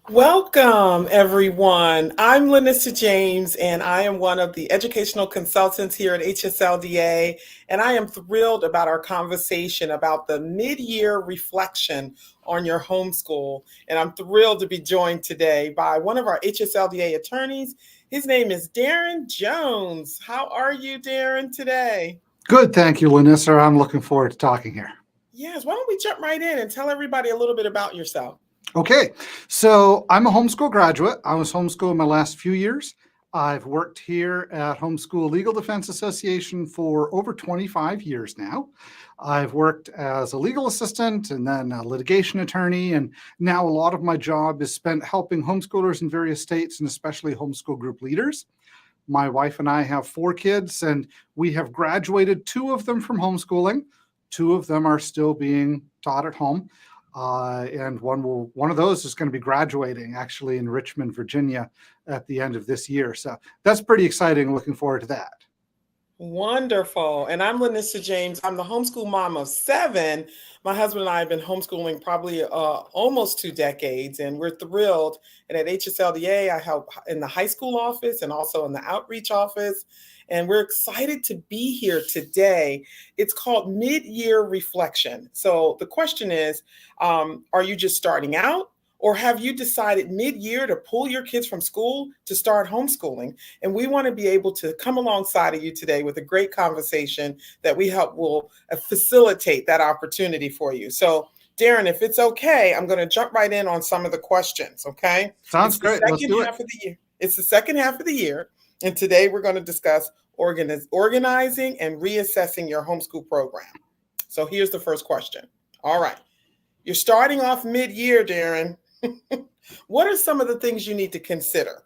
Welcome, everyone. I'm LaNissir James, and I am one of the educational consultants here at HSLDA. And I am thrilled about our conversation about the mid-year reflection on your homeschool. And I'm thrilled to be joined today by one of our HSLDA attorneys. His name is Darren Jones. How are you, Darren, today? Good, thank you, LaNissir. I'm looking forward to talking here. Yes, why don't we jump right in and tell everybody a little bit about yourself? Okay, so I'm a homeschool graduate. I was homeschooled my last few years. I've worked here at Homeschool Legal Defense Association for over 25 years now. I've worked as a legal assistant and then a litigation attorney, and now a lot of my job is spent helping homeschoolers in various states and especially homeschool group leaders. My wife and I have 4 kids, and we have graduated 2 of them from homeschooling. 2 of them are still being taught at home. And one of those is going to be graduating actually in Richmond, Virginia at the end of this year. So that's pretty exciting. Looking forward to that. Wonderful. And I'm LaNissir James. I'm the homeschool mom of 7. My husband and I have been homeschooling probably almost 2 decades, and we're thrilled. And at HSLDA, I help in the high school office and also in the outreach office. And we're excited to be here today. It's called Mid-Year Reflection. So the question is, are you just starting out? Or have you decided mid-year to pull your kids from school to start homeschooling? And we want to be able to come alongside of you today with a great conversation that we hope will facilitate that opportunity for you. So, Darren, if it's okay, I'm going to jump right in on some of the questions, okay? Sounds It's the great. Let's second do it. half of the year. It's the second half of the year. And today we're going to discuss organizing and reassessing your homeschool program. So here's the first question. All right. You're starting off mid-year, Darren. What are some of the things you need to consider?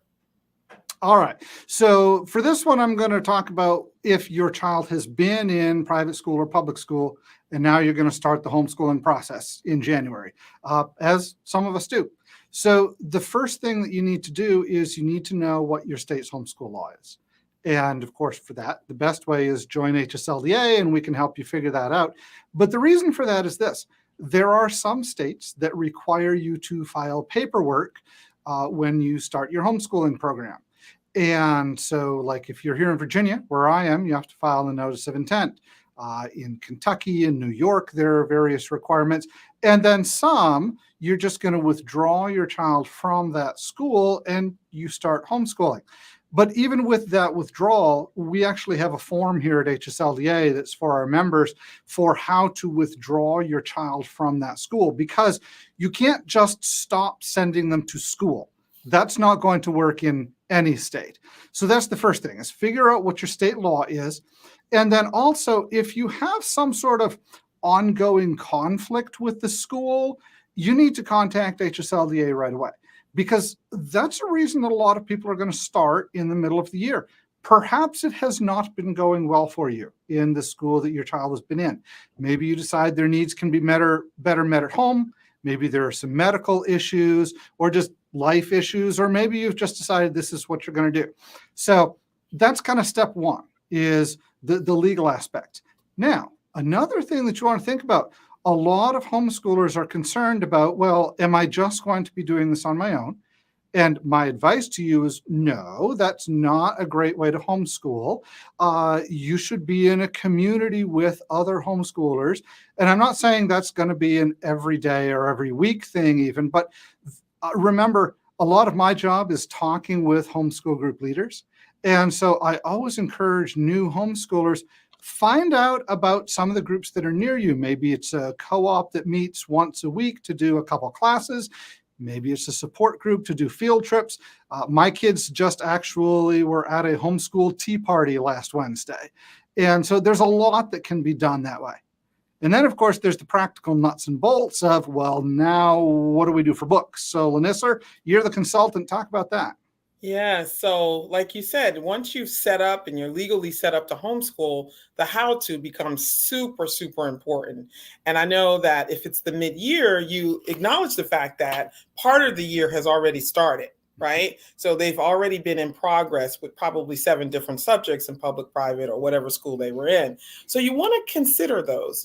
All right. So for this one, I'm going to talk about if your child has been in private school or public school, and now you're going to start the homeschooling process in January, as some of us do. So the first thing that you need to do is you need to know what your state's homeschool law is. And of course, for that, the best way is join HSLDA, and we can help you figure that out. But the reason for that is this. There are some states that require you to file paperwork when you start your homeschooling program. And so, like if you're here in Virginia, where I am, you have to file a notice of intent. In Kentucky and New York, there are various requirements. And then some, you're just going to withdraw your child from that school and you start homeschooling. But even with that withdrawal, we actually have a form here at HSLDA that's for our members for how to withdraw your child from that school, because you can't just stop sending them to school. That's not going to work in any state. So that's the first thing, is figure out what your state law is. And then also, if you have some sort of ongoing conflict with the school, you need to contact HSLDA right away, because that's a reason that a lot of people are going to start in the middle of the year. Perhaps it has not been going well for you in the school that your child has been in. Maybe you decide their needs can be better met at home. Maybe there are some medical issues or just life issues, or maybe you've just decided this is what you're going to do. So that's kind of step one, is the legal aspect. Now, another thing that you want to think about, a lot of homeschoolers are concerned about, well, am I just going to be doing this on my own? And my advice to you is no, that's not a great way to homeschool. You should be in a community with other homeschoolers. And I'm not saying that's going to be an every day or every week thing even, but remember, a lot of my job is talking with homeschool group leaders. And so I always encourage new homeschoolers, find out about some of the groups that are near you. Maybe it's a co-op that meets once a week to do a couple classes. Maybe it's a support group to do field trips. My kids just actually were at a homeschool tea party last Wednesday. And so there's a lot that can be done that way. And then, of course, there's the practical nuts and bolts of, well, now what do we do for books? So, LaNissir, you're the consultant. Talk about that. Yeah, so like you said, once you've set up and you're legally set up to homeschool, the how to becomes super, super important. And I know that if it's the mid year, you acknowledge the fact that part of the year has already started. right? So they've already been in progress with probably 7 different subjects in public, private, or whatever school they were in. So you want to consider those.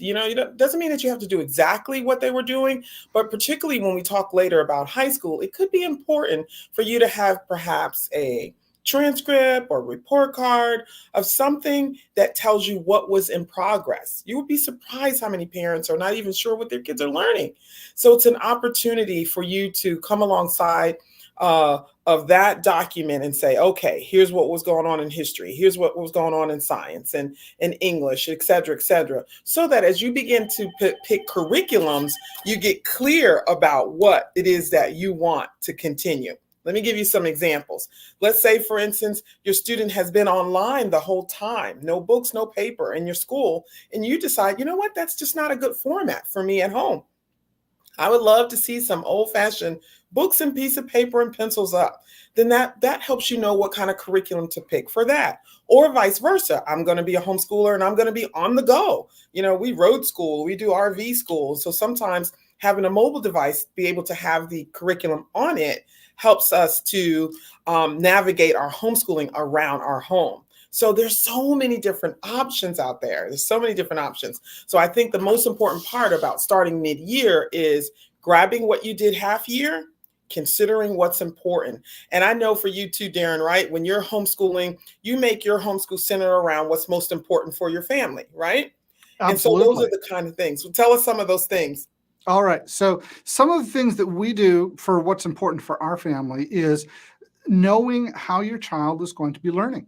Doesn't mean that you have to do exactly what they were doing, but particularly when we talk later about high school, it could be important for you to have perhaps a transcript or report card of something that tells you what was in progress. You would be surprised how many parents are not even sure what their kids are learning. So it's an opportunity for you to come alongside of that document and say, okay, here's what was going on in history. Here's what was going on in science and in English, et cetera, so that as you begin to pick curriculums, you get clear about what it is that you want to continue. Let me give you some examples. Let's say, for instance, your student has been online the whole time, no books, no paper in your school, and you decide, you know what, that's just not a good format for me at home. I would love to see some old-fashioned books and piece of paper and pencils up. Then that helps you know what kind of curriculum to pick for that. Or vice versa. I'm going to be a homeschooler and I'm going to be on the go. We road school, we do RV school. So sometimes having a mobile device, be able to have the curriculum on it, helps us to navigate our homeschooling around our home. So there's so many different options out there. There's so many different options. So I think the most important part about starting mid-year is grabbing what you did half year, considering what's important. And I know for you too, Darren, right? When you're homeschooling, you make your homeschool center around what's most important for your family, right? Absolutely. And so those are the kind of things. So tell us some of those things. All right. So some of the things that we do for what's important for our family is knowing how your child is going to be learning.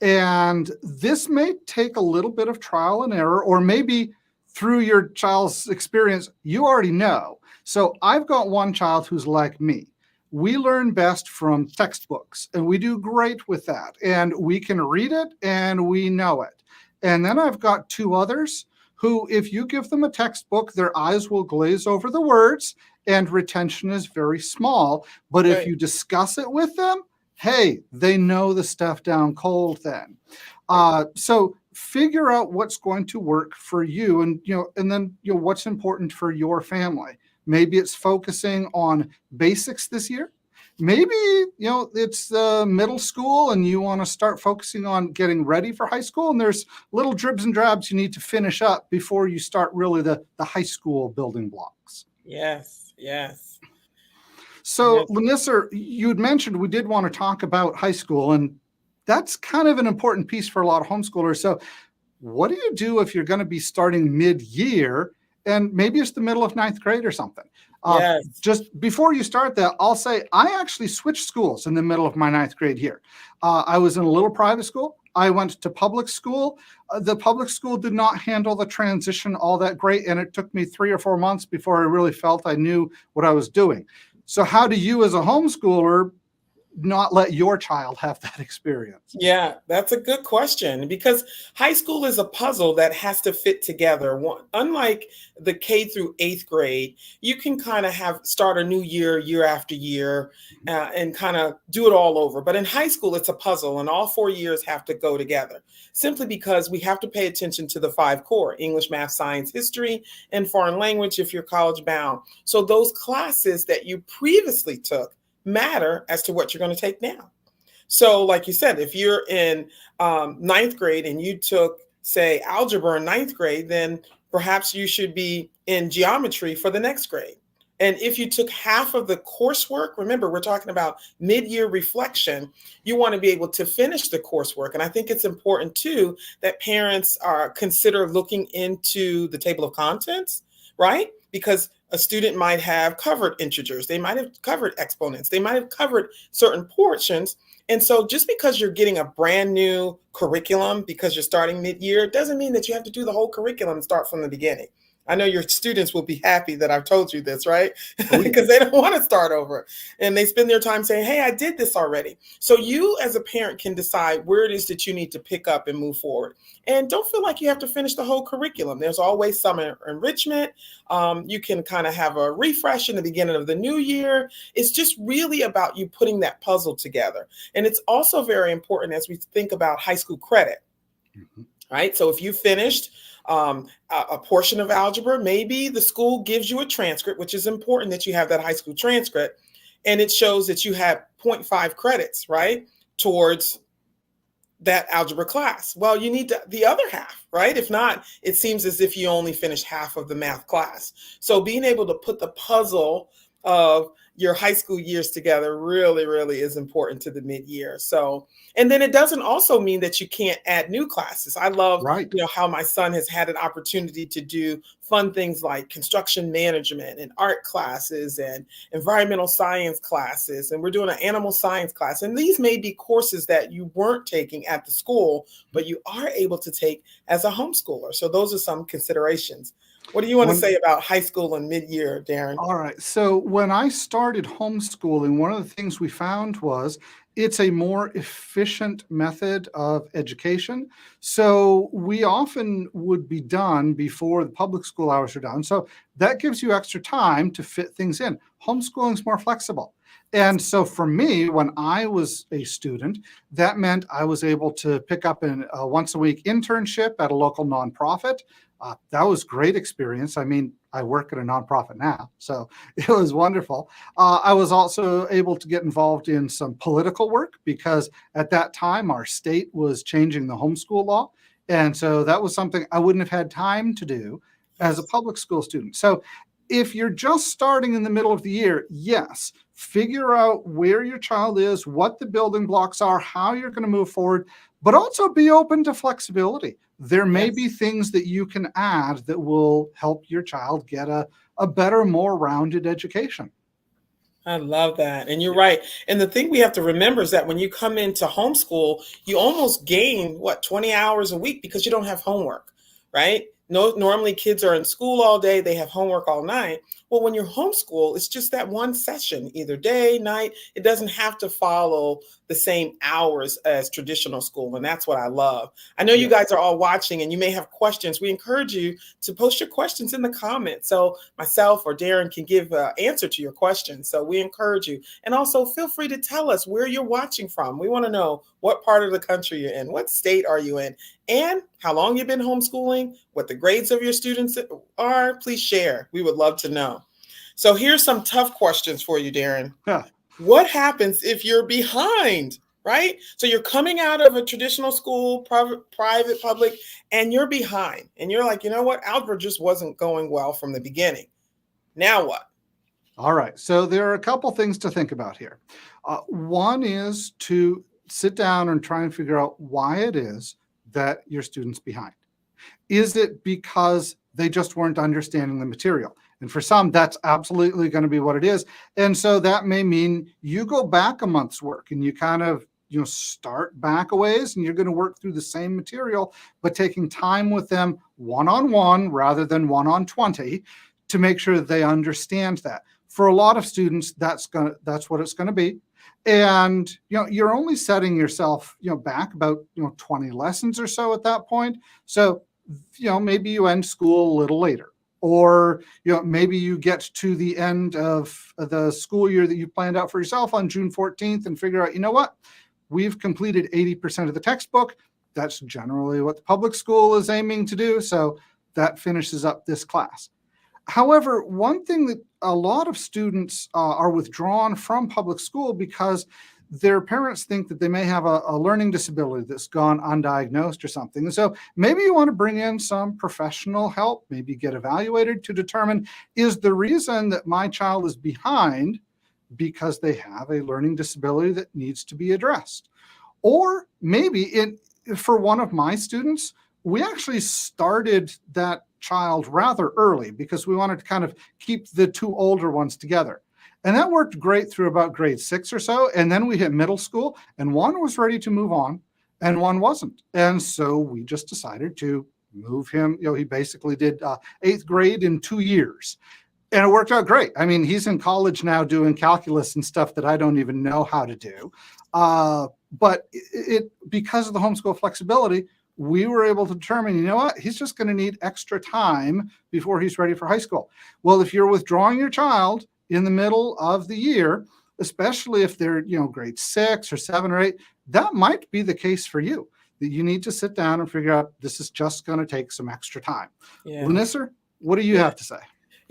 And this may take a little bit of trial and error, or maybe through your child's experience, you already know. So I've got one child who's like me. We learn best from textbooks, and we do great with that. And we can read it and we know it. And then I've got 2 others who, if you give them a textbook, their eyes will glaze over the words and retention is very small. But if you discuss it with them, hey, they know the stuff down cold then. So figure out what's going to work for you and then what's important for your family. Maybe it's focusing on basics this year. Maybe, it's middle school and you want to start focusing on getting ready for high school. And there's little dribs and drabs you need to finish up before you start really the high school building blocks. Yes. So, LaNissir, you had mentioned we did want to talk about high school, and that's kind of an important piece for a lot of homeschoolers. So what do you do if you're going to be starting mid-year and maybe it's the middle of 9th grade or something? Just before you start that, I'll say I actually switched schools in the middle of my 9th grade year. I was in a little private school. I went to public school. The public school did not handle the transition all that great, and it took me 3 or 4 months before I really felt I knew what I was doing. So how do you as a homeschooler not let your child have that experience? Yeah, that's a good question, because high school is a puzzle that has to fit together. Unlike the K through 8th grade, you can kind of start a new year after year, and kind of do it all over. But in high school, it's a puzzle, and all 4 years have to go together, simply because we have to pay attention to the 5 core: English, math, science, history, and foreign language if you're college bound. So those classes that you previously took matter as to what you're going to take now. So like you said, if you're in 9th grade and you took, say, algebra in 9th grade, then perhaps you should be in geometry for the next grade. And if you took half of the coursework, remember, we're talking about mid-year reflection, you want to be able to finish the coursework. And I think it's important too that parents consider looking into the table of contents, right? Because a student might have covered integers, they might have covered exponents, they might have covered certain portions. And so just because you're getting a brand new curriculum because you're starting mid-year doesn't mean that you have to do the whole curriculum and start from the beginning. I know your students will be happy that I've told you this, right? Because they don't want to start over. And they spend their time saying, hey, I did this already. So you as a parent can decide where it is that you need to pick up and move forward. And don't feel like you have to finish the whole curriculum. There's always some enrichment. You can kind of have a refresh in the beginning of the new year. It's just really about you putting that puzzle together. And it's also very important as we think about high school credit, right? So if you finished a portion of algebra, maybe the school gives you a transcript, which is important that you have that high school transcript. and it shows that you had 0.5 credits, right, towards that algebra class. Well, you need the other half, right? If not, it seems as if you only finished half of the math class. So being able to put the puzzle of your high school years together really, really is important to the mid-year. So, and then it doesn't also mean that you can't add new classes. I love, Right. how my son has had an opportunity to do fun things like construction management and art classes and environmental science classes. And we're doing an animal science class. And these may be courses that you weren't taking at the school, but you are able to take as a homeschooler. So those are some considerations. What do you want to say about high school and mid-year, Darren? All right. So when I started homeschooling, one of the things we found was it's a more efficient method of education. So we often would be done before the public school hours are done. So that gives you extra time to fit things in. Homeschooling is more flexible. And so for me, when I was a student, that meant I was able to pick up a once a week internship at a local nonprofit. That was great experience. I mean, I work at a nonprofit now, so it was wonderful. I was also able to get involved in some political work because at that time our state was changing the homeschool law. And so that was something I wouldn't have had time to do as a public school student. So if you're just starting in the middle of the year, yes, figure out where your child is, what the building blocks are, how you're going to move forward, but also be open to flexibility. There may be things that you can add that will help your child get a better, more rounded education. I love that. And you're right. And the thing we have to remember is that when you come into homeschool, you almost gain 20 hours a week because you don't have homework, right? No, normally kids are in school all day, they have homework all night. Well, when you're homeschool, it's just that one session, either day, night. It doesn't have to follow the same hours as traditional school. And that's what I love. I know you guys are all watching and you may have questions. We encourage you to post your questions in the comments so myself or Darren can give an answer to your questions. So we encourage you. And also feel free to tell us where you're watching from. We want to know what part of the country you're in, what state are you in, and how long you've been homeschooling, what the grades of your students are. Please share. We would love to know. So here's some tough questions for you, Darren. Yeah. What happens if you're behind, right? So you're coming out of a traditional school, private, public, and you're behind. And you're like, you know what? Algebra just wasn't going well from the beginning. Now what? All right. So there are a couple things to think about here. One is to sit down and try and figure out why it is that your student's behind. Is it because they just weren't understanding the material? And for some, that's absolutely going to be what it is. And so that may mean you go back a month's work and you kind of, start back a ways and you're going to work through the same material, but taking time with them one-on-one rather than 1-on-20 to make sure that they understand that. For a lot of students, that's what it's going to be. And, you're only setting yourself, back about, 20 lessons or so at that point. So, maybe you end school a little later. Or, maybe you get to the end of the school year that you planned out for yourself on June 14th and figure out, you know what, we've completed 80% of the textbook. That's generally what the public school is aiming to do. So that finishes up this class. However, one thing that a lot of students are withdrawn from public school because their parents think that they may have a learning disability that's gone undiagnosed or something. And so maybe you want to bring in some professional help, maybe get evaluated to determine, is the reason that my child is behind because they have a learning disability that needs to be addressed? Or maybe for one of my students, we actually started that child rather early because we wanted to kind of keep the two older ones together. And that worked great through about grade 6 or so. And then we hit middle school and one was ready to move on and one wasn't. And so we just decided to move him. He basically did 8th grade in 2 years. And it worked out great. I mean, he's in college now doing calculus and stuff that I don't even know how to do. But because of the homeschool flexibility, we were able to determine, you know what, he's just going to need extra time before he's ready for high school. Well, if you're withdrawing your child in the middle of the year, especially if they're, grade 6 or 7 or 8, that might be the case for you, that you need to sit down and figure out this is just going to take some extra time. Yeah. LaNissir, what do you have to say?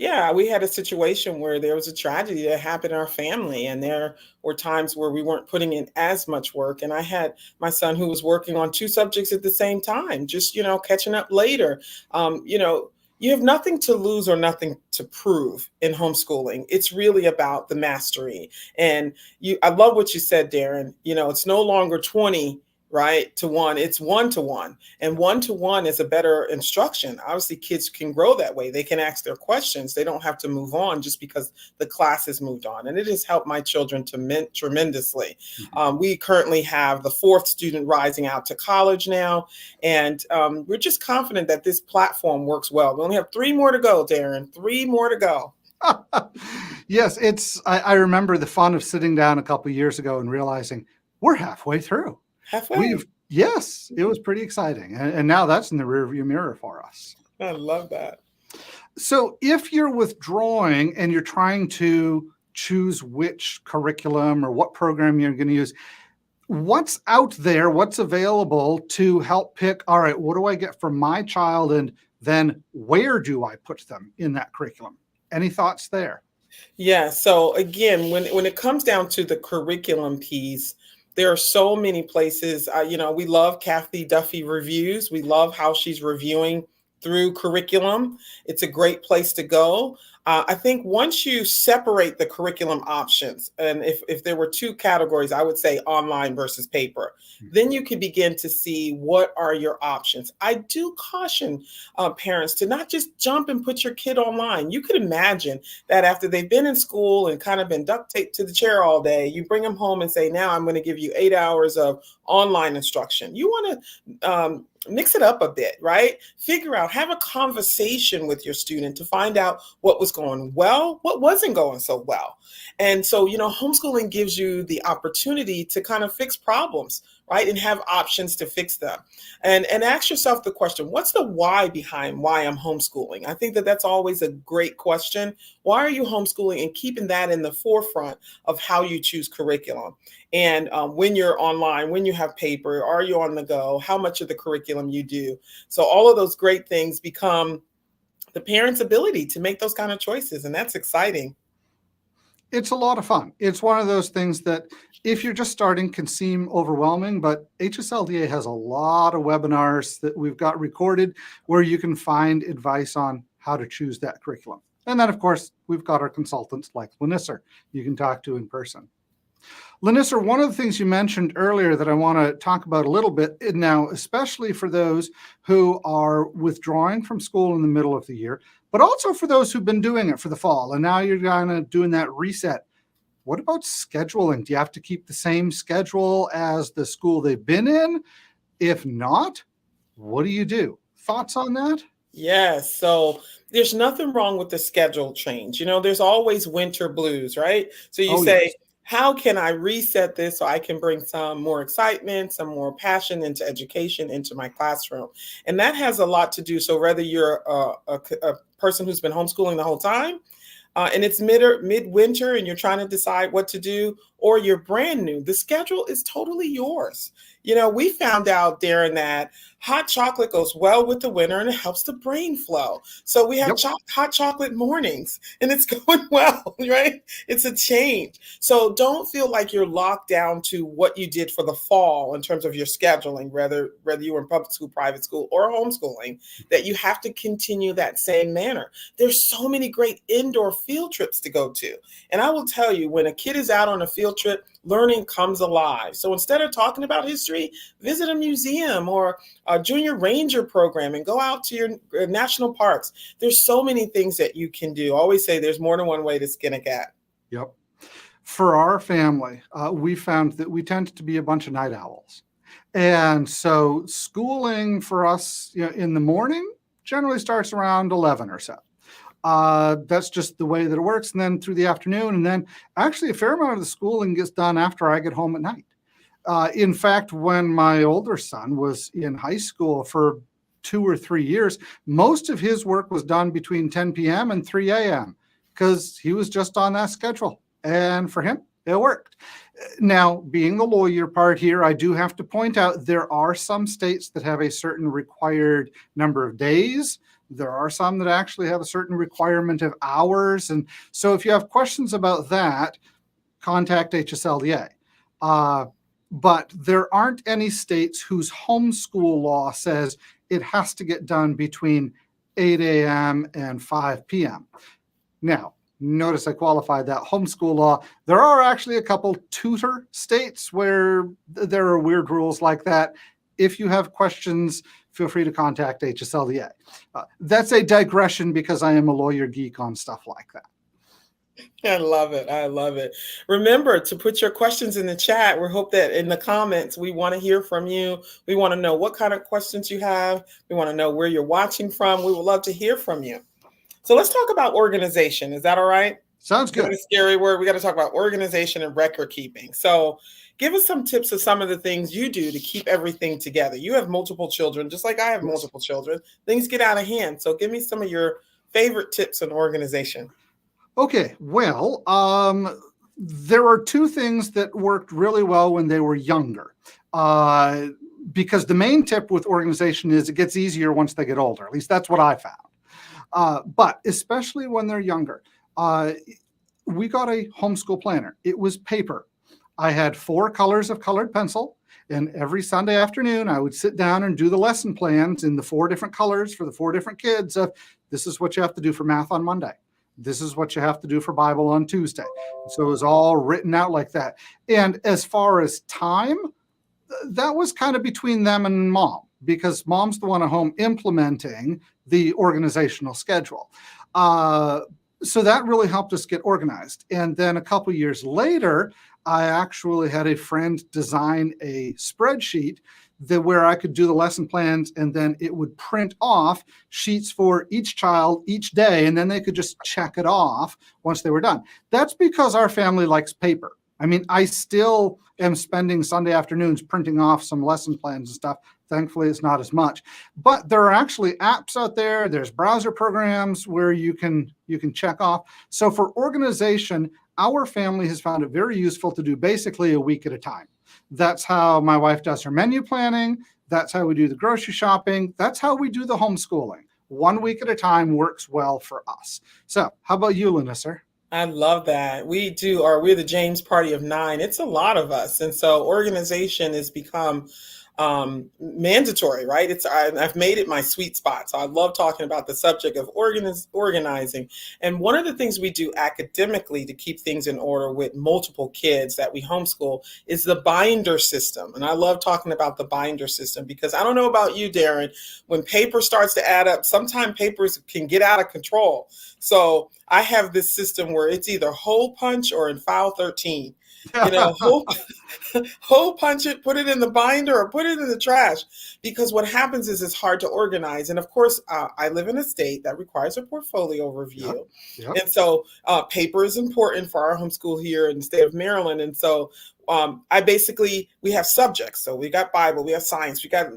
Yeah, we had a situation where there was a tragedy that happened in our family, and there were times where we weren't putting in as much work. And I had my son who was working on two subjects at the same time, just, catching up later. You have nothing to lose or nothing to prove in homeschooling. It's really about the mastery. And I love what you said, Darren. It's no longer 20, right, to one, it's 1-to-1. And 1-to-1 is a better instruction. Obviously, kids can grow that way. They can ask their questions. They don't have to move on just because the class has moved on. And it has helped my children tremendously. We currently have the fourth student rising out to college now. And we're just confident that this platform works well. We only have 3 more to go, Darren, 3 more to go. Yes, I remember the fun of sitting down a couple of years ago and realizing we're halfway through. Halfway. Yes, it was pretty exciting. And now that's in the rearview mirror for us. I love that. So if you're withdrawing and you're trying to choose which curriculum or what program you're going to use, what's out there, what's available to help pick, all right, what do I get for my child? And then where do I put them in that curriculum? Any thoughts there? Yeah. So again, when it comes down to the curriculum piece, there are so many places. We love Kathy Duffy reviews. We love how she's reviewing through curriculum. It's a great place to go. I think once you separate the curriculum options, and if there were 2 categories, I would say online versus paper, then you can begin to see what are your options. I do caution parents to not just jump and put your kid online. You could imagine that after they've been in school and kind of been duct taped to the chair all day, you bring them home and say, now I'm going to give you 8 hours of online instruction. You want to mix it up a bit, right? Figure out, have a conversation with your student to find out what was going well, what wasn't going so well. And so, homeschooling gives you the opportunity to kind of fix problems, right? And have options to fix them. And ask yourself the question, what's the why behind why I'm homeschooling? I think that that's always a great question. Why are you homeschooling? And keeping that in the forefront of how you choose curriculum. And when you're online, when you have paper, are you on the go? How much of the curriculum you do? So all of those great things become the parent's ability to make those kind of choices. And that's exciting. It's a lot of fun. It's one of those things that if you're just starting can seem overwhelming, but HSLDA has a lot of webinars that we've got recorded where you can find advice on how to choose that curriculum. And then, of course, we've got our consultants like LaNissir you can talk to in person. LaNissir, one of the things you mentioned earlier that I want to talk about a little bit now, especially for those who are withdrawing from school in the middle of the year, but also for those who've been doing it for the fall, and now you're kind of doing that reset. What about scheduling? Do you have to keep the same schedule as the school they've been in? If not, what do you do? Thoughts on that? Yes. So there's nothing wrong with the schedule change. There's always winter blues, right? So you say, yes. How can I reset this so I can bring some more excitement, some more passion into education, into my classroom? And that has a lot to do. So whether you're a person who's been homeschooling the whole time, and it's midwinter and you're trying to decide what to do, or you're brand new, the schedule is totally yours. We found out, Darren, that hot chocolate goes well with the winter and it helps the brain flow. So we have hot chocolate mornings and it's going well, right? It's a change. So don't feel like you're locked down to what you did for the fall in terms of your scheduling, whether you were in public school, private school, or homeschooling, that you have to continue that same manner. There's so many great indoor field trips to go to. And I will tell you, when a kid is out on a field trip, learning comes alive. So instead of talking about history, visit a museum or a junior ranger program and go out to your national parks. There's so many things that you can do. I always say there's more than one way to skin a cat. Yep. For our family, we found that we tend to be a bunch of night owls. And so schooling for us in the morning generally starts around 11 or so. That's just the way that it works. And then through the afternoon, and then actually a fair amount of the schooling gets done after I get home at night. In fact, when my older son was in high school for 2 or 3 years, most of his work was done between 10 p.m. and 3 a.m. because he was just on that schedule. And for him, it worked. Now, being the lawyer part here, I do have to point out there are some states that have a certain required number of days There are some that actually have a certain requirement of hours. And so if you have questions about that, contact HSLDA. But there aren't any states whose homeschool law says it has to get done between 8 a.m. and 5 p.m. Now, notice I qualified that homeschool law. There are actually a couple tutor states where there are weird rules like that. If you have questions, feel free to contact HSLDA. That's a digression because I am a lawyer geek on stuff like that. I love it. I love it. Remember to put your questions in the chat. We hope that in the comments, we want to hear from you. We want to know what kind of questions you have. We want to know where you're watching from. We would love to hear from you. So let's talk about organization. Is that all right? Sounds good. It's a scary word. We got to talk about organization and record keeping. So give us some tips of some of the things you do to keep everything together. You have multiple children, just like I have multiple children. Things get out of hand. So give me some of your favorite tips on organization. Okay, well, there are two things that worked really well when they were younger. Because the main tip with organization is it gets easier once they get older. At least that's what I found. But especially when they're younger, we got a homeschool planner. It was paper. I had 4 colors of colored pencil. And every Sunday afternoon, I would sit down and do the lesson plans in the 4 different colors for the 4 different kids of this is what you have to do for math on Monday. This is what you have to do for Bible on Tuesday. So it was all written out like that. And as far as time, that was kind of between them and mom, because mom's the one at home implementing the organizational schedule. So that really helped us get organized. And then a couple years later, I actually had a friend design a spreadsheet where I could do the lesson plans, and then it would print off sheets for each child each day, and then they could just check it off once they were done. That's because our family likes paper. I mean, I still am spending Sunday afternoons printing off some lesson plans and stuff. Thankfully, it's not as much. But there are actually apps out there. There's browser programs where you can check off. So for organization, our family has found it very useful to do basically a week at a time. That's how my wife does her menu planning. That's how we do the grocery shopping. That's how we do the homeschooling. 1 week at a time works well for us. So how about you, LaNissir? I love that. We're the James party of 9. It's a lot of us. And so organization has become mandatory, right? I've made it my sweet spot. So I love talking about the subject of organizing. And one of the things we do academically to keep things in order with multiple kids that we homeschool is the binder system. And I love talking about the binder system because I don't know about you, Darren, when paper starts to add up, sometimes papers can get out of control. So I have this system where it's either hole punch or in file 13. Hole punch it, put it in the binder or put it in the trash, because what happens is it's hard to organize. And of course, I live in a state that requires a portfolio review. Yep. And so paper is important for our homeschool here in the state of Maryland. And so we have subjects. So we got Bible, we have science, we got,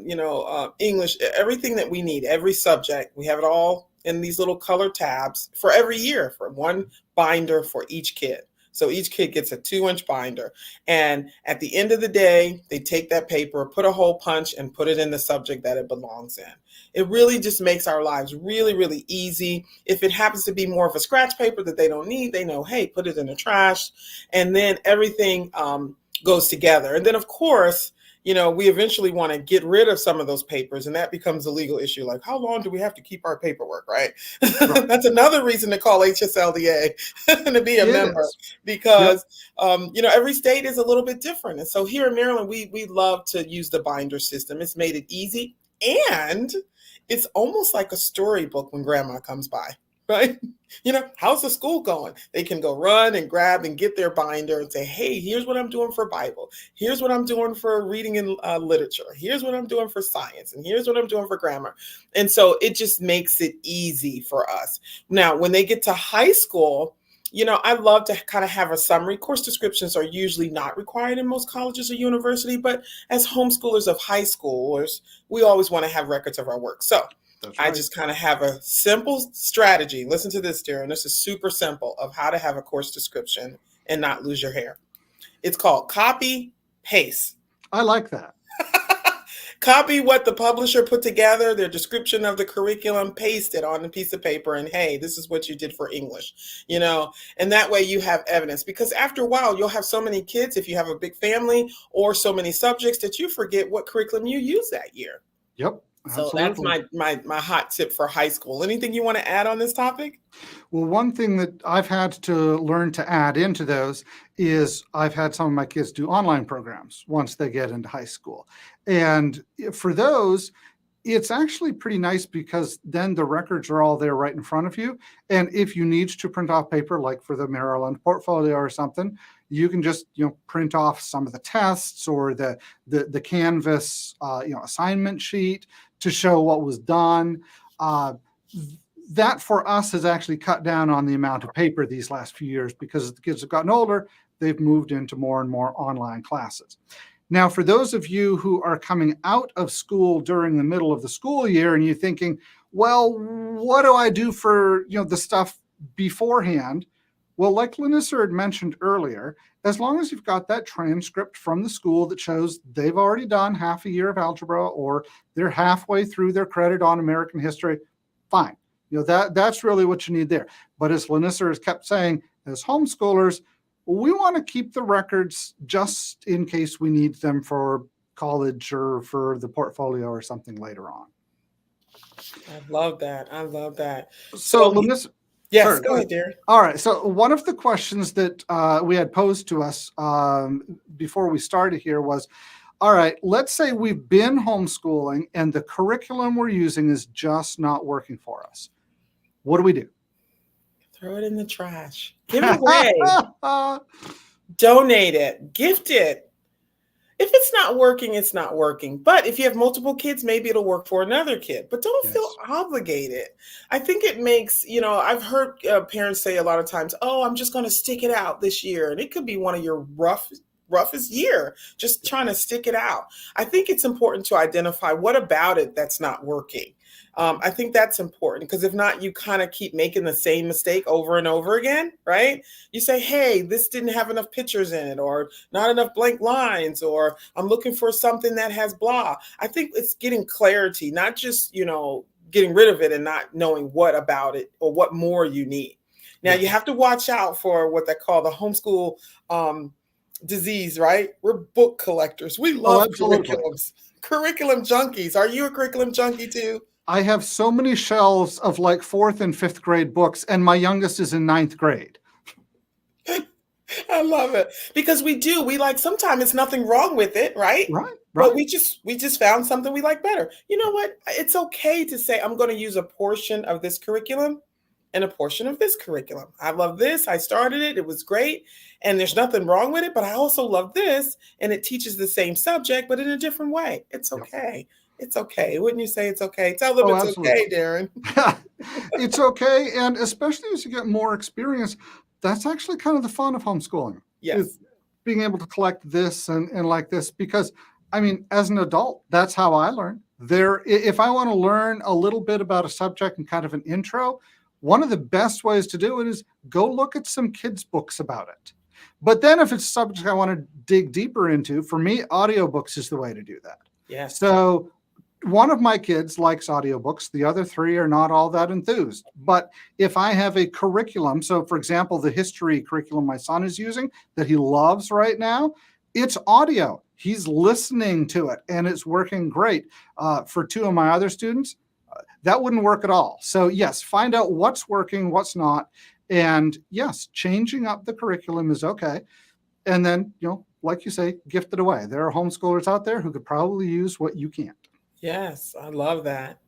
English, everything that we need, every subject, we have it all in these little color tabs for every year, for one binder for each kid. So each kid gets a 2-inch binder. And at the end of the day, they take that paper, put a hole punch, and put it in the subject that it belongs in. It really just makes our lives really, really easy. If it happens to be more of a scratch paper that they don't need, they know, hey, put it in the trash. And then everything goes together. And then, of course, we eventually want to get rid of some of those papers, and that becomes a legal issue. Like, how long do we have to keep our paperwork, right? That's another reason to call HSLDA and to be a member, because, every state is a little bit different. And so here in Maryland, we love to use the binder system. It's made it easy, and it's almost like a storybook when grandma comes by. Right? How's the school going? They can go run and grab and get their binder and say, hey, here's what I'm doing for Bible. Here's what I'm doing for reading and literature. Here's what I'm doing for science. And here's what I'm doing for grammar. And so it just makes it easy for us. Now, when they get to high school, I love to kind of have a summary. Course descriptions are usually not required in most colleges or university, but as homeschoolers of high schoolers, we always want to have records of our work. So I just kind of have a simple strategy. Listen to this, Darren. This is super simple of how to have a course description and not lose your hair. It's called copy paste. I like that. Copy what the publisher put together, their description of the curriculum, paste it on a piece of paper, and hey, this is what you did for English, and that way you have evidence. Because after a while, you'll have so many kids, if you have a big family, or so many subjects, that you forget what curriculum you used that year. Yep. So Absolutely. that's my hot tip for high school. Anything you want to add on this topic? Well, one thing that I've had to learn to add into those is I've had some of my kids do online programs once they get into high school. And for those, it's actually pretty nice because then the records are all there right in front of you. And if you need to print off paper, like for the Maryland portfolio or something, you can just print off some of the tests or the Canvas assignment sheet to show what was done. That for us has actually cut down on the amount of paper these last few years because as the kids have gotten older, they've moved into more and more online classes. Now, for those of you who are coming out of school during the middle of the school year and you're thinking, well, what do I do for the stuff beforehand? Well, like LaNissir had mentioned earlier, as long as you've got that transcript from the school that shows they've already done half a year of algebra or they're halfway through their credit on American history, fine. That's really what you need there. But as LaNissir has kept saying, as homeschoolers, we want to keep the records just in case we need them for college or for the portfolio or something later on. I love that. I love that. So LaNissir, yes, sorry, go ahead, Darren. All right. So one of the questions that we had posed to us before we started here was, all right, let's say we've been homeschooling and the curriculum we're using is just not working for us. What do we do? Throw it in the trash. Give it away. Donate it. Gift it. If it's not working, it's not working. But if you have multiple kids, maybe it'll work for another kid. But don't feel obligated. I think it makes, I've heard parents say a lot of times, oh, I'm just going to stick it out this year. And it could be one of your roughest year, just trying to stick it out. I think it's important to identify what about it that's not working. I think that's important because if not, you kind of keep making the same mistake over and over again, right? You say, hey, this didn't have enough pictures in it or not enough blank lines, or I'm looking for something that has blah. I think it's getting clarity, not just, getting rid of it and not knowing what about it or what more you need. Now, you have to watch out for what they call the homeschool disease, right? We're book collectors. We love curriculums. Curriculum junkies. Are you a curriculum junkie too? I have so many shelves of like 4th and 5th grade books, and my youngest is in 9th grade. I love it because we sometimes it's nothing wrong with it, right? Right. But we just found something we like better. You know what? It's okay to say, I'm going to use a portion of this curriculum and a portion of this curriculum. I love this. I started it. It was great. And there's nothing wrong with it, but I also love this. And it teaches the same subject, but in a different way. It's okay. Yep. It's okay. Wouldn't you say it's okay? Tell them it's absolutely okay, Darren. It's okay. And especially as you get more experience, that's actually kind of the fun of homeschooling. Yes. Being able to collect this and like this, because as an adult, that's how I learn. If I want to learn a little bit about a subject and kind of an intro, one of the best ways to do it is go look at some kids' books about it. But then if it's a subject I want to dig deeper into, for me, audiobooks is the way to do that. Yes. So one of my kids likes audiobooks. The other 3 are not all that enthused. But if I have a curriculum, so for example, the history curriculum my son is using that he loves right now, it's audio. He's listening to it and it's working great. For 2 of my other students, that wouldn't work at all. So yes, find out what's working, what's not. And yes, changing up the curriculum is okay. And then, like you say, gift it away. There are homeschoolers out there who could probably use what you can't. Yes, I love that.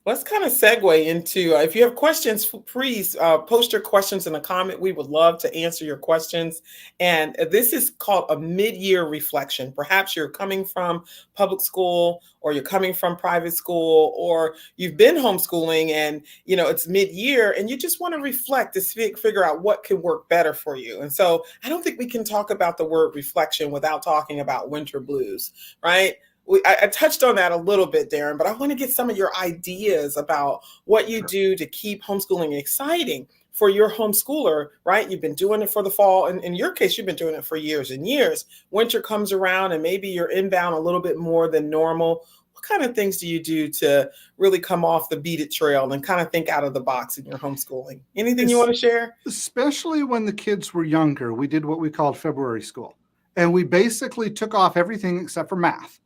Let's kind of segue into, if you have questions, please post your questions in a comment. We would love to answer your questions. And this is called a mid-year reflection. Perhaps you're coming from public school or you're coming from private school or you've been homeschooling and, it's mid-year and you just want to reflect to figure out what can work better for you. And so I don't think we can talk about the word reflection without talking about winter blues, right? I touched on that a little bit, Darren, but I want to get some of your ideas about what you do to keep homeschooling exciting for your homeschooler, right? You've been doing it for the fall. And in your case, you've been doing it for years and years. Winter comes around and maybe you're inbound a little bit more than normal. kind of things do you do to really come off the beaded trail and kind of think out of the box in your homeschooling? Anything you want to share? Especially when the kids were younger, we did what we called February school. And we basically took off everything except for math.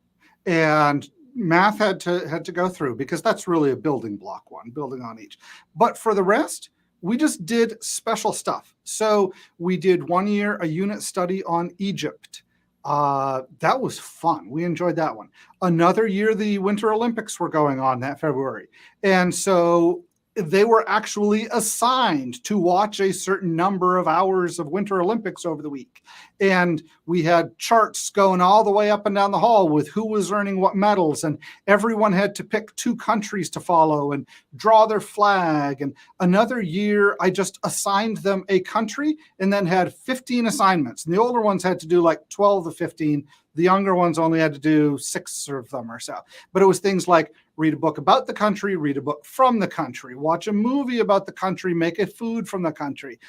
And math had to go through because that's really a building block one, building on each. But for the rest, we just did special stuff. So we did 1 year a unit study on Egypt. That was fun. We enjoyed that one. Another year, the Winter Olympics were going on that February. And so they were actually assigned to watch a certain number of hours of Winter Olympics over the week. And we had charts going all the way up and down the hall with who was earning what medals. And everyone had to pick 2 countries to follow and draw their flag. And another year, I just assigned them a country and then had 15 assignments. And the older ones had to do like 12 to 15. The younger ones only had to do 6 of them or so. But it was things like read a book about the country, read a book from the country, watch a movie about the country, make a food from the country.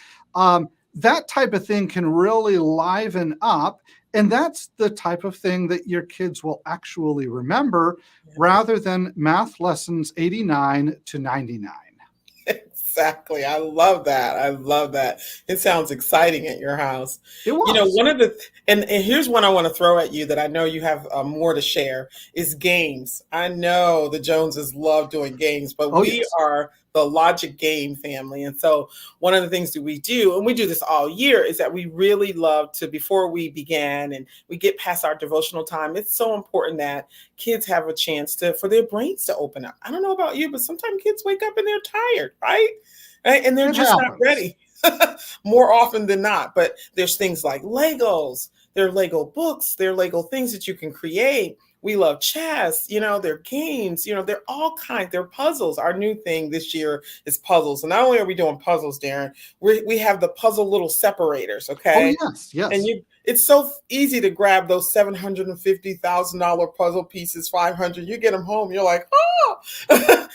That type of thing can really liven up. And that's the type of thing that your kids will actually remember rather than math lessons 89 to 99. Exactly. I love that. I love that. It sounds exciting at your house. It was. You know, one of the, and here's one I want to throw at you that I know you have more to share is games. I know the Joneses love doing games, but we are the logic game family. And so one of the things that we do, and we do this all year, is that we really love to, before we begin and we get past our devotional time, it's so important that kids have a chance for their brains to open up. I don't know about you, but sometimes kids wake up and they're tired, right? And they're just not ready more often than not. But there's things like Legos, there are Lego books, there are Lego things that you can create. We love chess, they're games, they're all kinds, they're puzzles. Our new thing this year is puzzles. And not only are we doing puzzles, Darren, we have the puzzle little separators, okay? Oh, yes. And it's so easy to grab those $750,000 puzzle pieces, 500, you get them home, you're like, oh!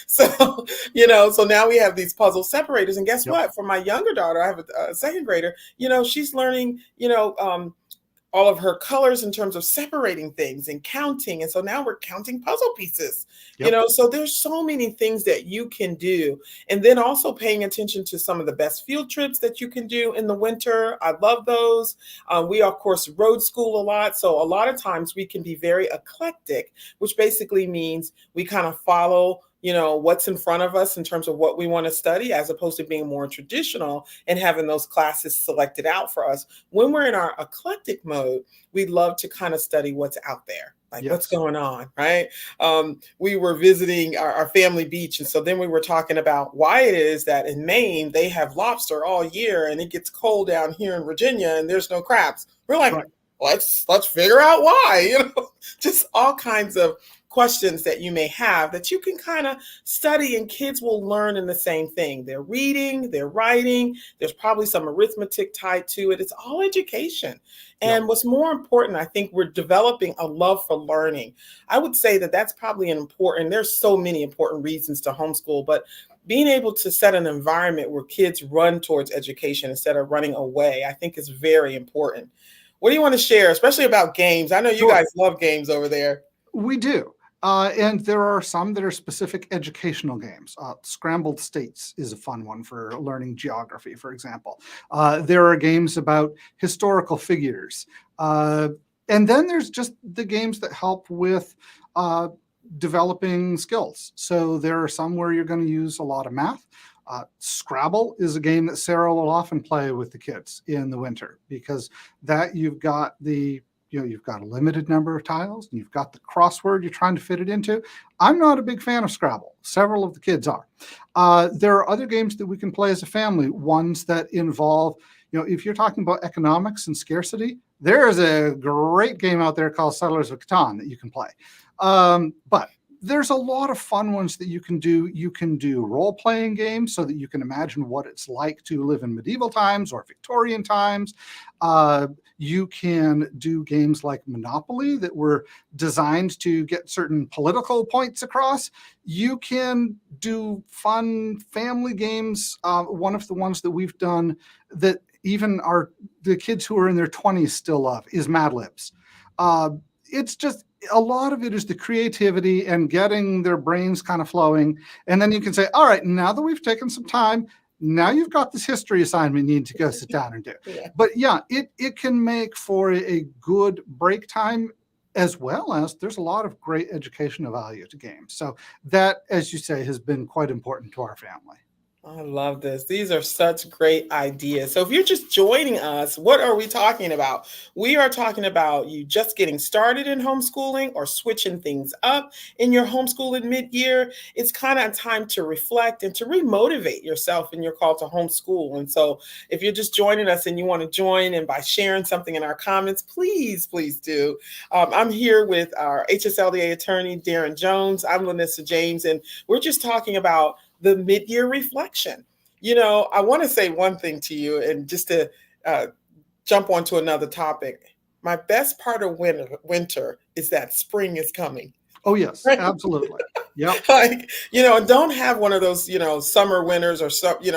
So now we have these puzzle separators. And guess what? For my younger daughter, I have a second grader, she's learning, all of her colors in terms of separating things and counting. And so now we're counting puzzle pieces, so there's so many things that you can do. And then also paying attention to some of the best field trips that you can do in the winter. I love those. We, of course, road school a lot. So a lot of times we can be very eclectic, which basically means we kind of follow what's in front of us in terms of what we want to study, as opposed to being more traditional and having those classes selected out for us. When we're in our eclectic mode, we love to kind of study what's out there, like what's going on, right? We were visiting our family beach. And so then we were talking about why it is that in Maine, they have lobster all year and it gets cold down here in Virginia and there's no crabs. We're like, let's figure out why, just all kinds of questions that you may have that you can kind of study, and kids will learn in the same thing. They're reading, they're writing, there's probably some arithmetic tied to it. It's all education. And what's more important, I think we're developing a love for learning. I would say that that's probably there's so many important reasons to homeschool, but being able to set an environment where kids run towards education instead of running away, I think is very important. What do you want to share, especially about games? I know you guys love games over there. We do. And there are some that are specific educational games. Scrambled States is a fun one for learning geography, for example. There are games about historical figures. And then there's just the games that help with developing skills. So there are some where you're going to use a lot of math. Scrabble is a game that Sarah will often play with the kids in the winter, because that you've got you've got a limited number of tiles and you've got the crossword you're trying to fit it into. I'm not a big fan of Scrabble. Several of the kids are. There are other games that we can play as a family, ones that involve, if you're talking about economics and scarcity, there is a great game out there called Settlers of Catan that you can play. But there's a lot of fun ones that you can do. You can do role-playing games so that you can imagine what it's like to live in medieval times or Victorian times. You can do games like Monopoly that were designed to get certain political points across. You can do fun family games. One of the ones that we've done that even the kids who are in their 20s still love is Mad Libs. It's just a lot of it is the creativity and getting their brains kind of flowing. And then you can say, all right, now that we've taken some time, now you've got this history assignment you need to go sit down and do. Yeah. But yeah, it can make for a good break time, as well as there's a lot of great educational value to games. So that, as you say, has been quite important to our family. I love this. These are such great ideas. So, if you're just joining us, what are we talking about? We are talking about you just getting started in homeschooling or switching things up in your homeschooling mid-year. It's kind of time to reflect and to remotivate yourself in your call to homeschool. And so, if you're just joining us and you want to join, and by sharing something in our comments, please, please do. I'm here with our HSLDA attorney, Darren Jones. I'm LaNissir James, and we're just talking about the mid-year reflection. I want to say one thing to you, and just to jump onto another topic. My best part of winter is that spring is coming. Oh, yes, Right? absolutely. Yep. Like, don't have one of those, summer winters or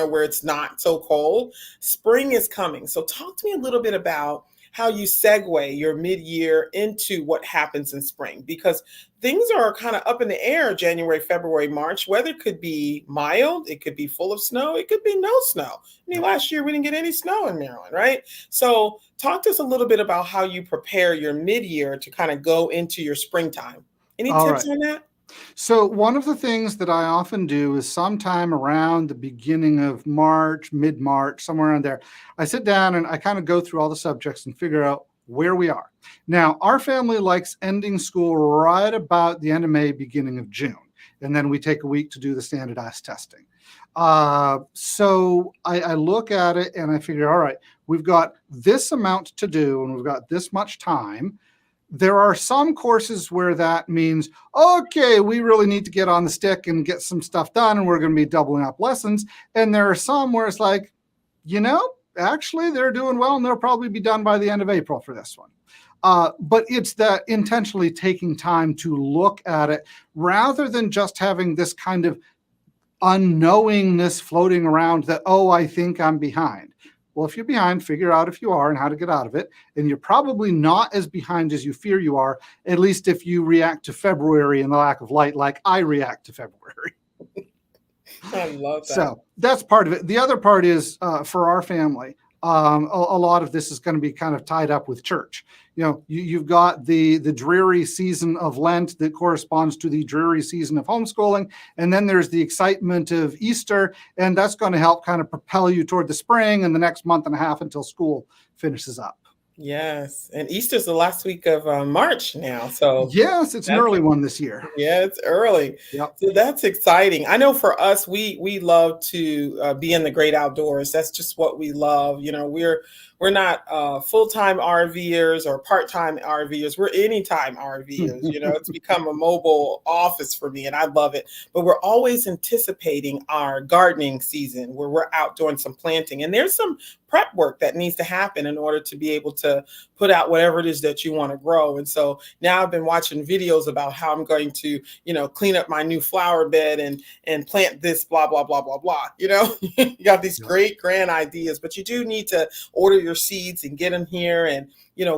where it's not so cold. Spring is coming. So talk to me a little bit about how you segue your mid-year into what happens in spring, because things are kind of up in the air January, February, March. Weather could be mild, it could be full of snow, it could be no snow. I mean, last year we didn't get any snow in Maryland, right? So talk to us a little bit about how you prepare your mid-year to kind of go into your springtime. Any All tips right. on that? So one of the things that I often do is sometime around the beginning of March, mid-March, somewhere around there, I sit down and I kind of go through all the subjects and figure out where we are. Now, our family likes ending school right about the end of May, beginning of June. And then we take a week to do the standardized testing. So I look at it and I figure, all right, we've got this amount to do and we've got this much time. There are some courses where that means, okay, we really need to get on the stick and get some stuff done, and we're going to be doubling up lessons. And there are some where it's like, actually, they're doing well, and they'll probably be done by the end of April for this one. But it's that intentionally taking time to look at it rather than just having this kind of unknowingness floating around that, oh, I think I'm behind. Well, if you're behind, figure out if you are and how to get out of it. And you're probably not as behind as you fear you are, at least if you react to February and the lack of light like I react to February. I love that. So that's part of it. The other part is for our family, a lot of this is going to be kind of tied up with church. You've got the dreary season of Lent that corresponds to the dreary season of homeschooling. And then there's the excitement of Easter, and that's going to help kind of propel you toward the spring and the next month and a half until school finishes up. Yes. And Easter's the last week of March now. So yes, it's an early one this year. Yeah, it's early. Yep. So that's exciting. I know for us, we love to be in the great outdoors. That's just what we love. We're not full-time RVers or part-time RVers. We're anytime RVers. It's become a mobile office for me, and I love it. But we're always anticipating our gardening season where we're out doing some planting. And there's some prep work that needs to happen in order to be able to put out whatever it is that you want to grow. And so now I've been watching videos about how I'm going to, clean up my new flower bed and plant this, blah, blah, blah, blah, blah. You got these great grand ideas, but you do need to order your seeds and get them here. And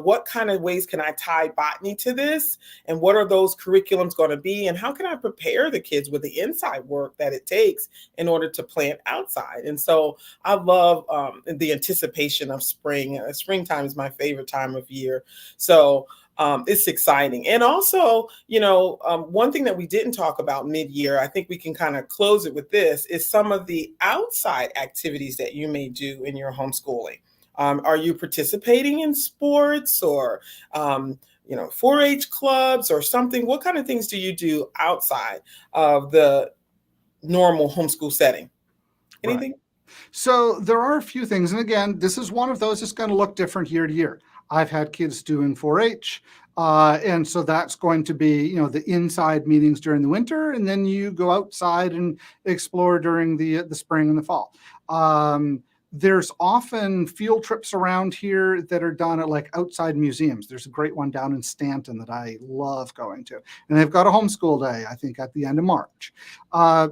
what kind of ways can I tie botany to this? And what are those curriculums going to be? And how can I prepare the kids with the inside work that it takes in order to plant outside? And so I love the anticipation of spring. Springtime is my favorite time of year. So it's exciting. And also, one thing that we didn't talk about mid-year, I think we can kind of close it with this, is some of the outside activities that you may do in your homeschooling. Are you participating in sports or, 4-H clubs or something? What kind of things do you do outside of the normal homeschool setting? Anything? Right. So there are a few things. And again, this is one of those that's going to look different year to year. I've had kids doing 4-H. And so that's going to be, the inside meetings during the winter. And then you go outside and explore during the spring and the fall. there's often field trips around here that are done at like outside museums. There's a great one down in Stanton that I love going to. And they've got a homeschool day, I think, at the end of March.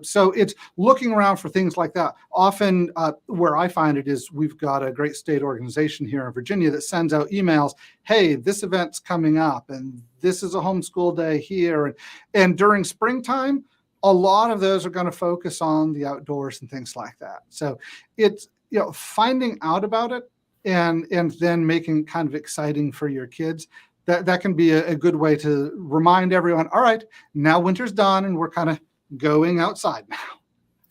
So it's looking around for things like that. Often where I find it is we've got a great state organization here in Virginia that sends out emails, hey, this event's coming up and this is a homeschool day here. And during springtime, a lot of those are going to focus on the outdoors and things like that. So it's, finding out about it and then making it kind of exciting for your kids, that can be a good way to remind everyone, all right, now winter's done and we're kind of going outside now.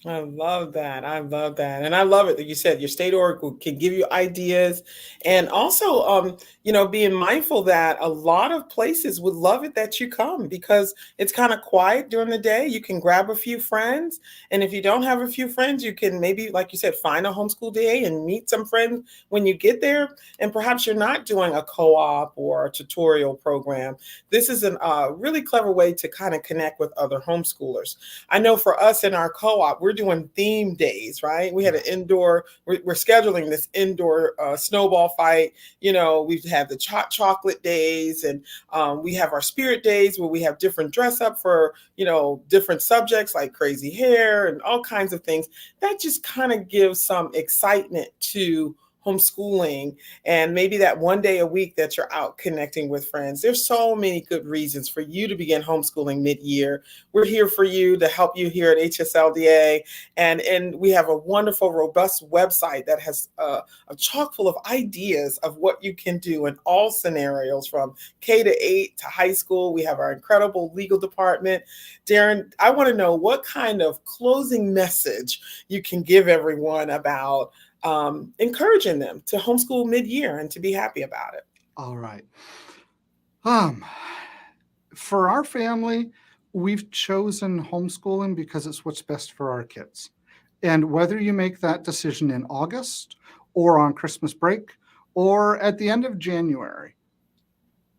I love that. I love that. And I love it that you said your state org can give you ideas. And also, being mindful that a lot of places would love it that you come because it's kind of quiet during the day. You can grab a few friends. And if you don't have a few friends, you can maybe, like you said, find a homeschool day and meet some friends when you get there. And perhaps you're not doing a co-op or a tutorial program. This is a really clever way to kind of connect with other homeschoolers. I know for us in our co-op, we're doing theme days, right? We had an indoor, we're scheduling this indoor snowball fight. We've had the chocolate days, and we have our spirit days where we have different dress up for, different subjects like crazy hair and all kinds of things. That just kind of gives some excitement to homeschooling, and maybe that one day a week that you're out connecting with friends. There's so many good reasons for you to begin homeschooling mid-year. We're here for you to help you here at HSLDA, and we have a wonderful, robust website that has a chock full of ideas of what you can do in all scenarios from K-8 to high school. We have our incredible legal department. Darren, I want to know what kind of closing message you can give everyone about encouraging them to homeschool mid-year and to be happy about it. All right. For our family, we've chosen homeschooling because it's what's best for our kids. And whether you make that decision in August or on Christmas break or at the end of January,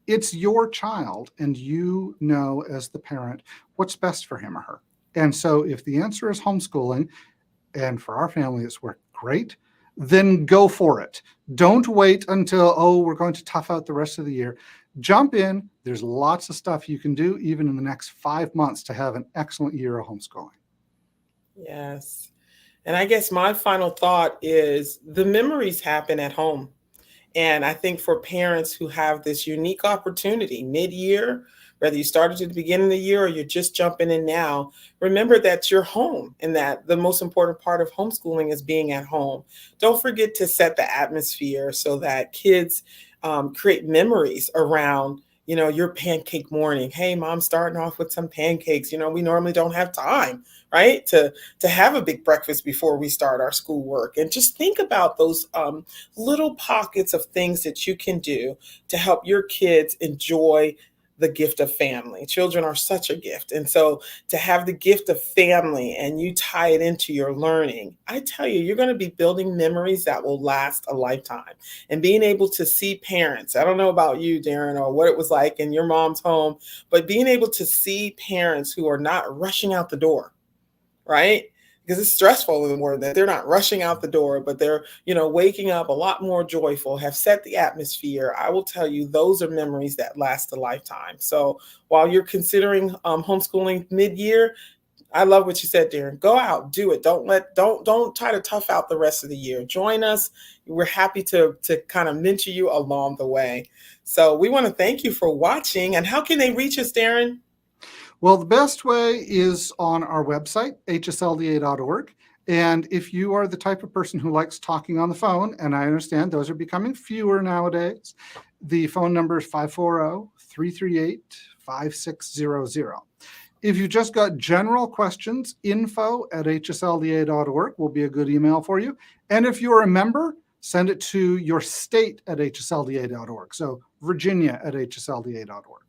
it's your child, and you know as the parent what's best for him or her. And so if the answer is homeschooling, and for our family it's worked great, then go for it. Don't wait until, we're going to tough out the rest of the year. Jump in. There's lots of stuff you can do even in the next 5 months to have an excellent year of homeschooling. Yes. And I guess my final thought is the memories happen at home. And I think for parents who have this unique opportunity mid-year, whether you started at the beginning of the year or you're just jumping in now, remember that you're home and that the most important part of homeschooling is being at home. Don't forget to set the atmosphere so that kids create memories around, your pancake morning. Hey, mom's starting off with some pancakes. We normally don't have time, right, to have a big breakfast before we start our schoolwork. And just think about those little pockets of things that you can do to help your kids enjoy the gift of family. Children are such a gift. And so to have the gift of family and you tie it into your learning, I tell you, you're going to be building memories that will last a lifetime. And being able to see parents, I don't know about you, Darren, or what it was like in your mom's home, but being able to see parents who are not rushing out the door, right? Because it's stressful in the morning that they're not rushing out the door, but they're, waking up a lot more joyful, have set the atmosphere. I will tell you, those are memories that last a lifetime. So while you're considering homeschooling mid-year, I love what you said, Darren. Go out, do it. Don't try to tough out the rest of the year. Join us. We're happy to kind of mentor you along the way. So we want to thank you for watching. And how can they reach us, Darren? Well, the best way is on our website, hslda.org. And if you are the type of person who likes talking on the phone, and I understand those are becoming fewer nowadays, the phone number is 540-338-5600. If you just got general questions, info@hslda.org will be a good email for you. And if you're a member, send it to your state at hslda.org. So Virginia at hslda.org.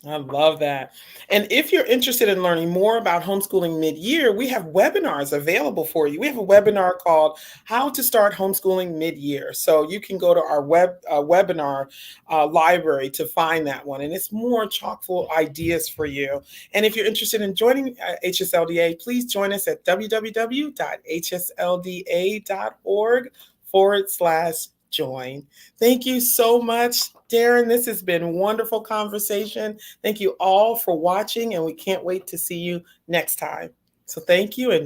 I love that. And if you're interested in learning more about homeschooling mid-year, we have webinars available for you. We have a webinar called How to Start Homeschooling Mid-Year. So you can go to our webinar library to find that one. And it's more chock full ideas for you. And if you're interested in joining HSLDA, please join us at www.hslda.org/join. Thank you so much, Darren. This has been wonderful conversation. Thank you all for watching, and we can't wait to see you next time. So thank you, and